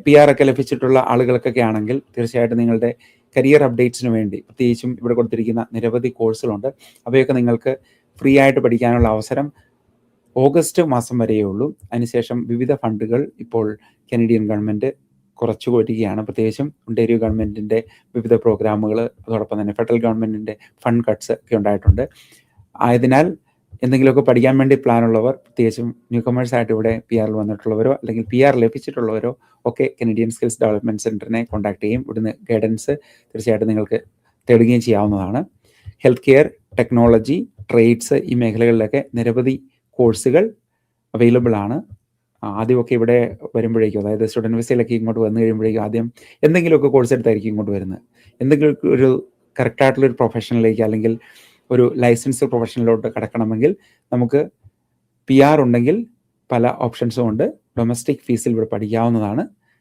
PR ഒക്കെ ലഭിച്ചിട്ടുള്ള ആളുകൾക്കൊക്കെ ആണെങ്കിൽ തീർച്ചയായിട്ടും നിങ്ങളുടെ കരിയർ അപ്ഡേറ്റ്സിന് വേണ്ടി പ്രത്യേകിച്ചും ഇവിടെ കൊടുത്തിരിക്കുന്ന നിരവധി കോഴ്സുകളുണ്ട്. അവയൊക്കെ നിങ്ങൾക്ക് ഫ്രീ ആയിട്ട് പഠിക്കാനുള്ള അവസരം ഓഗസ്റ്റ് മാസം വരെയേ ഉള്ളൂ. അതിനുശേഷം വിവിധ ഫണ്ടുകൾ ഇപ്പോൾ കനേഡിയൻ ഗവൺമെൻറ് കുറച്ചു വരികയാണ്. പ്രത്യേകിച്ചും ഒണ്ടേരിയോ ഗവൺമെൻറ്റിൻ്റെ വിവിധ പ്രോഗ്രാമുകൾ, അതോടൊപ്പം തന്നെ ഫെഡറൽ ഗവൺമെൻറ്റിൻ്റെ ഫണ്ട് കട്ട്സ് ഒക്കെ ഉണ്ടായിട്ടുണ്ട്. ആയതിനാൽ എന്തെങ്കിലുമൊക്കെ പഠിക്കാൻ വേണ്ടി പ്ലാനുള്ളവർ, പ്രത്യേകിച്ചും ന്യൂ കമേഴ്സായിട്ട് ഇവിടെ PR വന്നിട്ടുള്ളവരോ അല്ലെങ്കിൽ PR ലഭിച്ചിട്ടുള്ളവരോ ഒക്കെ കനേഡിയൻ സ്കിൽസ് ഡെവലപ്മെൻറ്റ് സെൻറ്ററിനെ കോൺടാക്ട് ചെയ്യും. ഇവിടുന്ന് ഗൈഡൻസ് തീർച്ചയായിട്ടും നിങ്ങൾക്ക് തേടുകയും ചെയ്യാവുന്നതാണ്. ഹെൽത്ത് കെയർ, ടെക്നോളജി, ട്രേഡ്സ്, ഈ മേഖലകളിലൊക്കെ നിരവധി കോഴ്സുകൾ അവൈലബിൾ ആണ്. ആദ്യമൊക്കെ ഇവിടെ വരുമ്പോഴേക്കും, അതായത് സ്റ്റുഡൻറ്റ് വിസയിലൊക്കെ ഇങ്ങോട്ട് വന്നു കഴിയുമ്പോഴേക്കും ആദ്യം എന്തെങ്കിലുമൊക്കെ കോഴ്സ് എടുത്തായിരിക്കും ഇങ്ങോട്ട് വരുന്നത്. എന്തെങ്കിലും ഒരു കറക്റ്റായിട്ടുള്ളൊരു പ്രൊഫഷനിലേക്ക് അല്ലെങ്കിൽ ഒരു ലൈസൻസ് പ്രൊഫഷനിലോട്ട് കടക്കണമെങ്കിൽ നമുക്ക് PR ഉണ്ടെങ്കിൽ പല ഓപ്ഷൻസും ഉണ്ട്. ഡൊമസ്റ്റിക് ഫീസിൽ ഇവിടെ പഠിക്കാവുന്നതാണ്.